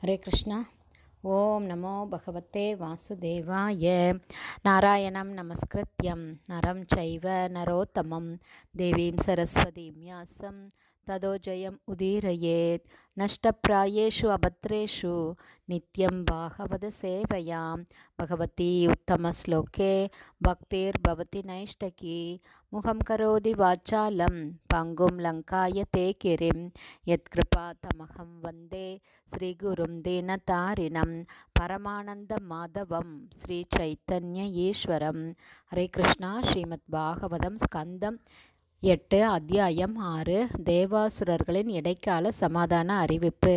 ஹரே கிருஷ்ணா. ஓம் நமோ பகவதே வாசுதேவாய. நாராயணம் நமஸ்கிருத்யம் நரம் சைவ நரோத்தமம் தேவீம் சரஸ்வதீம் வியாசம் ததோ ஜெயம் உதீரயேத். நஷ்டப்ராயேஷு அபத்ரேஷு நித்யம் பாகவத சேவையாம் பகவதி உத்தமஸ்லோகே பக்திர் பவதி நைஷ்டகி. முகம் கரோதி வாச்சாலம் பங்கும் லங்காய தே கிரிம் யத்கிருபா தமகம் வந்தே ஸ்ரீகுரும் தீனதாரிணம் பரமானந்த மாதவம் ஸ்ரீ சைத்தன்ய ஈஸ்வரம். ஹரே கிருஷ்ணா. ஸ்ரீமத் பாகவதம் ஸ்கந்தம் 8 அத்தியாயம் 6 தேவாசுரர்களின் இடைக்கால சமாதான அறிவிப்பு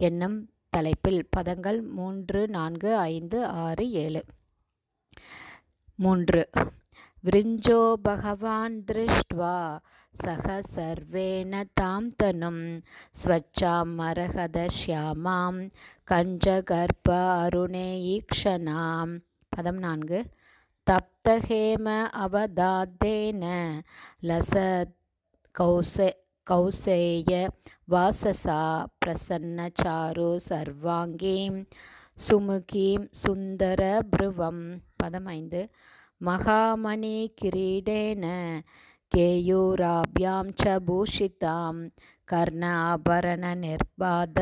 என்னும் தலைப்பில் பதங்கள் 3, 4, 5, 6, 7. 3. விருஞ்சோ பகவான் திருஷ்ட்வா சக சர்வேன தாம் தனும் ஸ்வச்சாம் மரகத ஷ்யாமாம் கஞ்சகர்ப்ப அருணே ஈக்ஷணாம். பதம் 4. தப்தஹேம அவதாத்தேன லசத் கௌசேய வாசசா பிரசன்ன சாரு சர்வாங்கீம் சுமுகீம் சுந்தர ப்ருவம். பதம் 5. மகாமணி கிரீடேன கேயூராப்யாம் ச பூஷிதாம் கர்ண ஆபரண நிர்பாத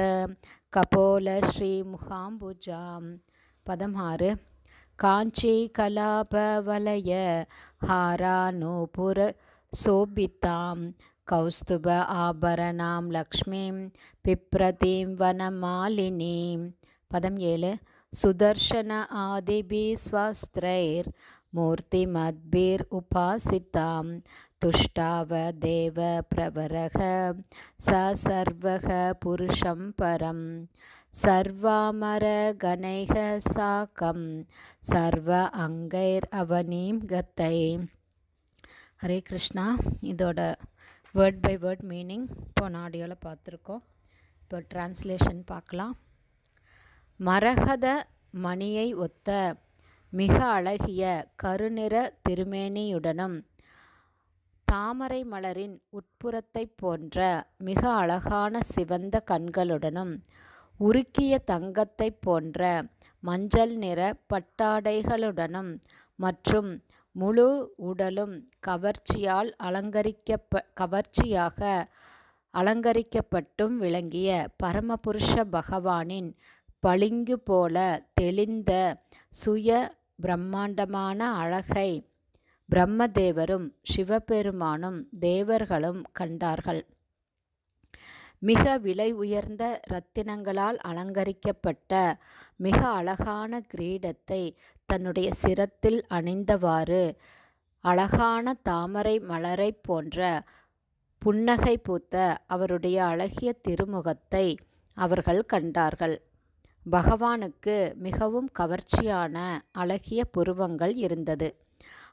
கபோல ஸ்ரீ முகாம்புஜாம். பதம் 6. காஞ்சி கலாப வலய ஹாராநூபுர சோபிதாம் கௌஸ்துப ஆபரணாம் லக்ஷ்மீம் பிப்ரதீம் வனமாலினீம். பதம் 7. சுதர்ஷன ஆதிபி ஸ்வஸ்திரைர் மூர்த்திமத்பிர் உபாசிதாம் துஷ்டாவ தேவ பிரவரக ச சர்வக புருஷம் பரம் சர்வாமர கணைக சாக்கம் சர்வ அங்கைர் அவனீம் கத்தை. ஹரே கிருஷ்ணா. இதோட வேர்ட் பை வேர்ட் மீனிங் போன ஆடியோவில் பார்த்துருக்கோம். இப்போ டிரான்ஸ்லேஷன் பார்க்கலாம். மரகத மணியை ஒத்த மிக அழகிய கருநிற திருமேனியுடனும் தாமரை மலரின் உட்புறத்தை போன்ற மிக அழகான சிவந்த கண்களுடனும் உருக்கிய தங்கத்தை போன்ற மஞ்சள் நிற பட்டாடைகளுடனும் மற்றும் முழு உடலும் கவர்ச்சியாக அலங்கரிக்கப்பட்டும் விளங்கிய பரமபுருஷ பகவானின் பளிங்கு போல தெளிந்த சுய பிரம்மாண்டமான அழகை பிரம்மதேவரும் சிவபெருமானும் தேவர்களும் கண்டார்கள். மிக விலை உயர்ந்த இரத்தினங்களால் அலங்கரிக்கப்பட்ட மிக அழகான கிரீடத்தை தன்னுடைய சிரத்தில் அணிந்தவாறு அழகான தாமரை மலரை போன்ற புன்னகை பூத்த அவருடைய அழகிய திருமுகத்தை அவர்கள் கண்டார்கள். பகவானுக்கு மிகவும் கவர்ச்சியான அழகிய புருவங்கள் இருந்தது.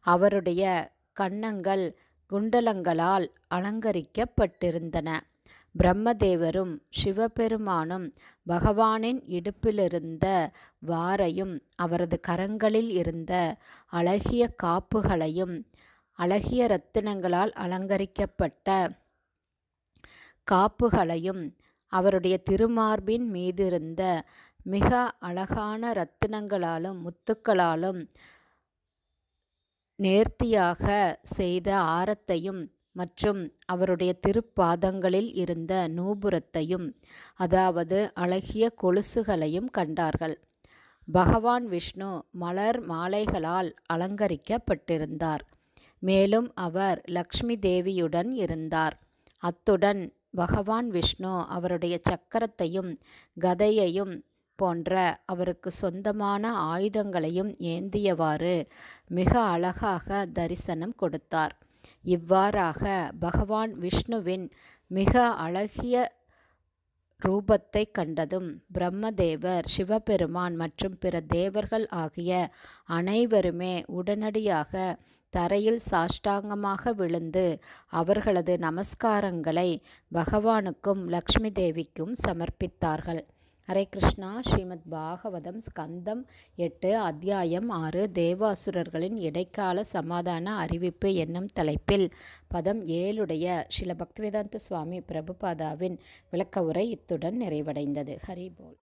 அவருடைய கன்னங்கள் குண்டலங்களால் அலங்கரிக்கப்பட்டிருந்தன. பிரம்மதேவரும் சிவபெருமானும் பகவானின் இடுப்பிலிருந்த வாரையும் அவரது கரங்களில் இருந்த அழகிய காப்புகளையும் அழகிய இரத்தினங்களால் அலங்கரிக்கப்பட்ட காப்புகளையும் அவருடைய திருமார்பின் மீதிருந்த மிக அழகான இரத்தினங்களாலும் முத்துக்களாலும் நேர்த்தியாக செய்த ஆரத்தையும் மற்றும் அவருடைய திருப்பாதங்களில் இருந்த நூபுரத்தையும் அதாவது அழகிய கொலுசுகளையும் கண்டார்கள். பகவான் விஷ்ணு மலர் மாலைகளால் அலங்கரிக்கப்பட்டிருந்தார். மேலும் அவர் லக்ஷ்மி தேவியுடன் இருந்தார். அத்துடன் பகவான் விஷ்ணு அவருடைய சக்கரத்தையும் கதையையும் போன்ற அவருக்கு சொந்தமான ஆயுதங்களையும் ஏந்தியவாறு மிக அழகாக தரிசனம் கொடுத்தார். இவ்வாறாக பகவான் விஷ்ணுவின் மிக அழகிய ரூபத்தை கண்டதும் பிரம்மதேவர் சிவபெருமான் மற்றும் பிற தேவர்கள் ஆகிய அனைவருமே உடனடியாக தரையில் சாஷ்டாங்கமாக விழுந்து அவர்களது நமஸ்காரங்களை பகவானுக்கும் லக்ஷ்மி தேவிக்கும் சமர்ப்பித்தார்கள். ஹரே கிருஷ்ணா. ஸ்ரீமத் பாகவதம் ஸ்கந்தம் 8 அத்தியாயம் 6 தேவாசுரர்களின் இடைக்கால சமாதான அறிவிப்பு என்னும் தலைப்பில் பதம் 7 ஸ்ரீல பக்திவேதாந்த சுவாமி பிரபுபாதாவின் விளக்க உரை இத்துடன் நிறைவடைந்தது. ஹரி போல்.